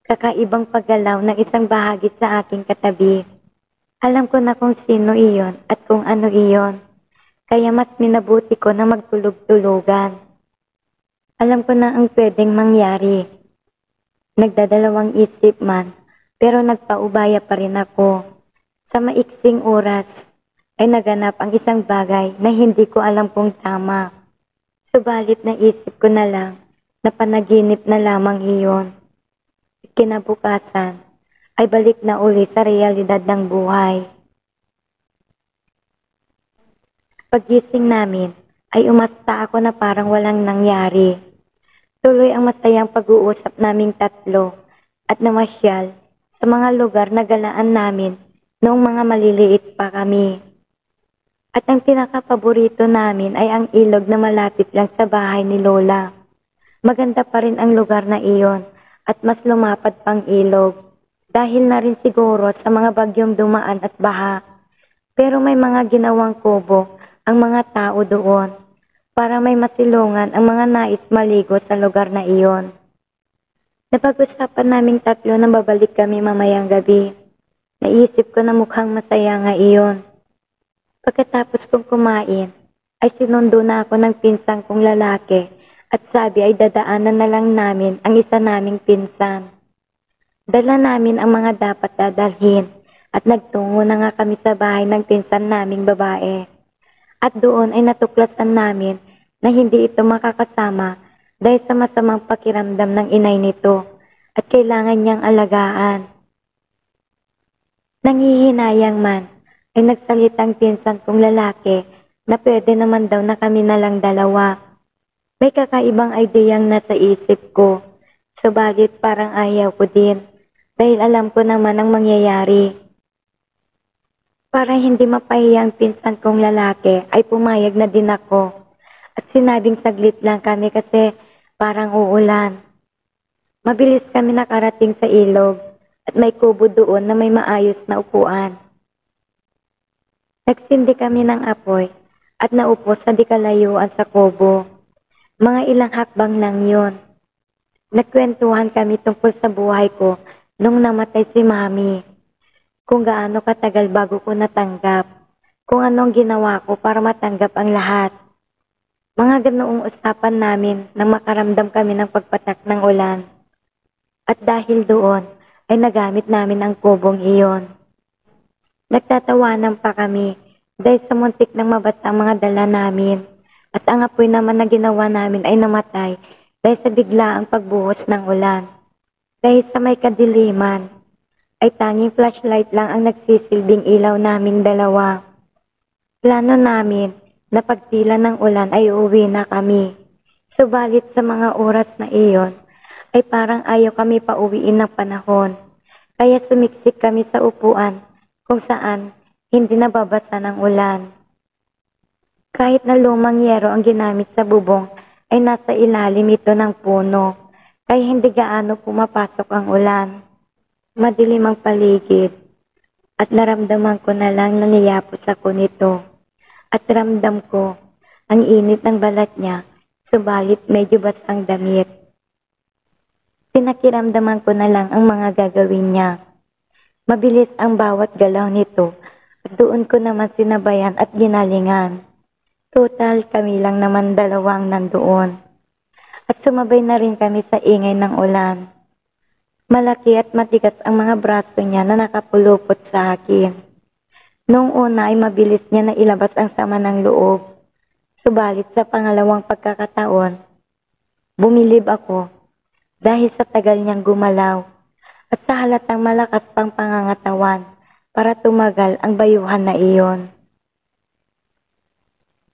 Kakaibang paggalaw ng isang bahagi sa aking katabi. Alam ko na kung sino iyon at kung ano iyon. Kaya mas minabuti ko na magtulog-tulugan. Alam ko na ang pwedeng mangyari. Nagdadalawang isip man, pero nagpaubaya pa rin ako. Sa maiksing oras, ay naganap ang isang bagay na hindi ko alam kung tama. Subalit naisip ko na lang na panaginip na lamang iyon. Kinabukasan ay balik na uli sa realidad ng buhay. Paggising namin ay umasta ako na parang walang nangyari. Tuloy ang masayang pag-uusap naming tatlo at namasyal sa mga lugar na galaan namin noong mga maliliit pa kami. At ang pinakapaborito namin ay ang ilog na malapit lang sa bahay ni Lola. Maganda pa rin ang lugar na iyon at mas lumapad pang ilog dahil na rin siguro sa mga bagyong dumaan at baha. Pero may mga ginawang kubo ang mga tao doon para may masilungan ang mga nais maligo sa lugar na iyon. Napag-usapan naming tatlo na babalik kami mamayang gabi. Naisip ko na mukhang masaya nga iyon. Pagkatapos kong kumain, ay sinundo na ako ng pinsang kong lalaki at sabi ay dadaanan na lang namin ang isa naming pinsan. Dala namin ang mga dapat dadalhin at nagtungo na nga kami sa bahay ng pinsan naming babae. At doon ay natuklasan namin na hindi ito makakasama dahil sa masamang pakiramdam ng inay nito at kailangan niyang alagaan. Nanghihinayang man ay nagsalitang pinsan kong lalaki na pwede naman daw na kami na lang dalawa. May kakaibang ideyang nasa isip ko, subalit parang ayaw ko din dahil alam ko naman ang mangyayari. Para hindi mapahiyang pinsan kong lalaki ay pumayag na din ako at sinabing saglit lang kami kasi parang uulan. Mabilis kami nakarating sa ilog at may kubo doon na may maayos na upuan. Nagsindi kami ng apoy at naupo sa di kalayuan sa kubo. Mga ilang hakbang lang yun. Nagkwentuhan kami tungkol sa buhay ko nung namatay si Mami. Kung gaano katagal bago ko natanggap. Kung anong ginawa ko para matanggap ang lahat. Mga ganoong usapan namin nang makaramdam kami ng pagpatak ng ulan. At dahil doon ay nagamit namin ang kubong iyon. Nagtatawanan pa kami dahil sa muntik nang mabasa ang mga dala namin. At ang apoy naman na ginawa namin ay namatay dahil sa biglaang pagbuhos ng ulan. Dahil sa may kadiliman, ay tanging flashlight lang ang nagsisilbing ilaw naming dalawa. Plano namin na pagtila ng ulan ay uuwi na kami. Subalit sa mga oras na iyon, ay parang ayaw kami pauwiin ng panahon. Kaya sumiksik kami sa upuan kung saan hindi nababasa ng ulan. Kahit na lumang yero ang ginamit sa bubong, ay nasa ilalim ito ng puno, kaya hindi gaano pumapasok ang ulan. Madilim ang paligid, at naramdaman ko na lang na niyapos ako nito. At ramdam ko ang init ng balat niya, subalit medyo basang damit. Pinakiramdaman ko na lang ang mga gagawin niya. Mabilis ang bawat galaw nito, at doon ko naman sinabayan at ginalingan. Total, kami lang naman dalawang nandoon. At sumabay na rin kami sa ingay ng ulan. Malaki at matigas ang mga braso niya na nakapulupot sa akin. Noong una ay mabilis niya na ilabas ang sama ng loob. Subalit sa pangalawang pagkakataon, bumilib ako dahil sa tagal niyang gumalaw at sa halatang malakas pang pangangatawan para tumagal ang bayuhan na iyon.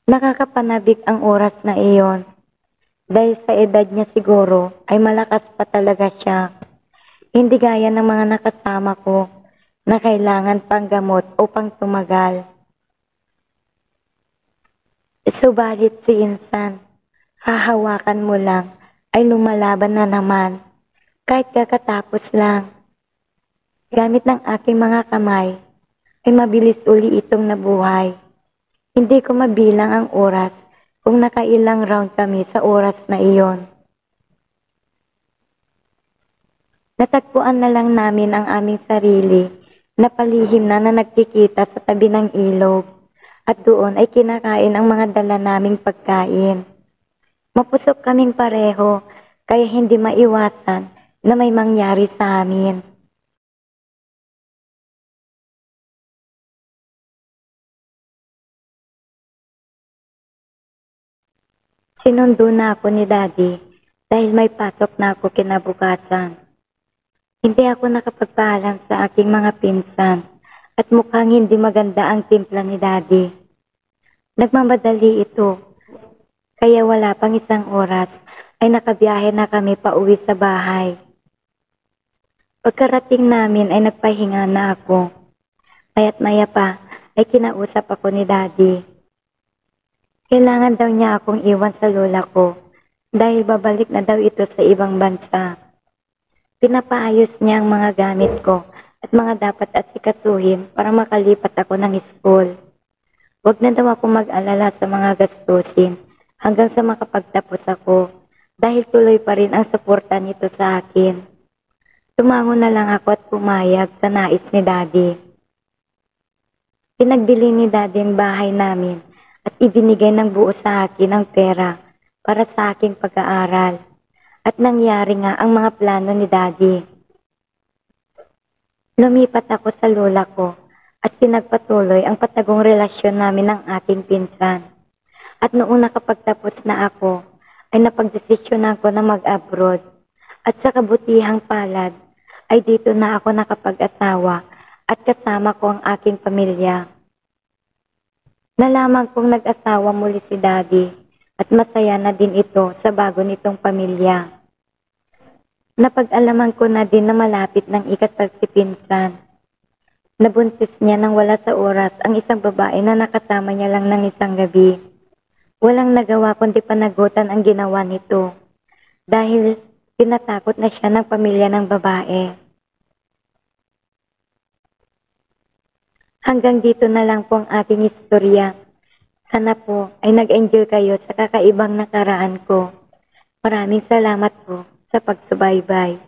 Nakakapanabik ang oras na iyon. Dahil sa edad niya siguro ay malakas pa talaga siya. Hindi gaya ng mga nakasama ko na kailangan pang gamot o pang tumagal. Subalit si Insan, hahawakan mo lang ay lumalaban na naman. Kahit kakatapos lang. Gamit ng aking mga kamay ay mabilis uli itong nabuhay. Hindi ko mabilang ang oras kung nakailang round kami sa oras na iyon. Natagpuan na lang namin ang aming sarili na palihim na nagkikita sa tabi ng ilog at doon ay kinakain ang mga dala naming pagkain. Mapusok kaming pareho kaya hindi maiwasan na may mangyari sa amin. Sinundo na ako ni Daddy dahil may pasok na ako kinabukasan. Hindi ako nakapagpaalam sa aking mga pinsan at mukhang hindi maganda ang timpla ni Daddy. Nagmamadali ito, kaya wala pang isang oras ay nakabiyahe na kami pauwi sa bahay. Pagkarating namin ay nagpahinga na ako. Maya't maya pa ay kinausap ako ni Daddy. Kailangan daw niya akong iwan sa lola ko dahil babalik na daw ito sa ibang bansa. Pinapaayos niya ang mga gamit ko at mga dapat asikasuhin para makalipat ako ng school. Huwag na daw ako mag-alala sa mga gastusin hanggang sa makapagtapos ako dahil tuloy pa rin ang suporta nito sa akin. Tumango na lang ako at pumayag sa nais ni Daddy. Pinagbili ni Daddy ang bahay namin at ibinigay ng buo sa akin ang pera para sa aking pag-aaral. At nangyari nga ang mga plano ni Daddy. Lumipat ako sa lola ko at pinagpatuloy ang patagong relasyon namin ng ating pinsan. At noong nakapagtapos na ako, ay napagdesisyonan ko na mag-abroad. At sa kabutihang palad ay dito na ako nakapag-asawa at kasama ko ang aking pamilya. Nalaman kong nag-asawa muli si Daddy at masaya na din ito sa bago nitong pamilya. Napag-alaman ko na din na malapit ng ikasal si Pinsan. Nabuntis niya nang wala sa oras ang isang babae na nakasama niya lang ng isang gabi. Walang nagawa kundi panagutan ang ginawa nito dahil tinatakot na siya ng pamilya ng babae. Hanggang dito na lang po ang aking istorya. Sana po ay nag-enjoy kayo sa kakaibang nakaraan ko. Maraming salamat po sa pagsubaybay.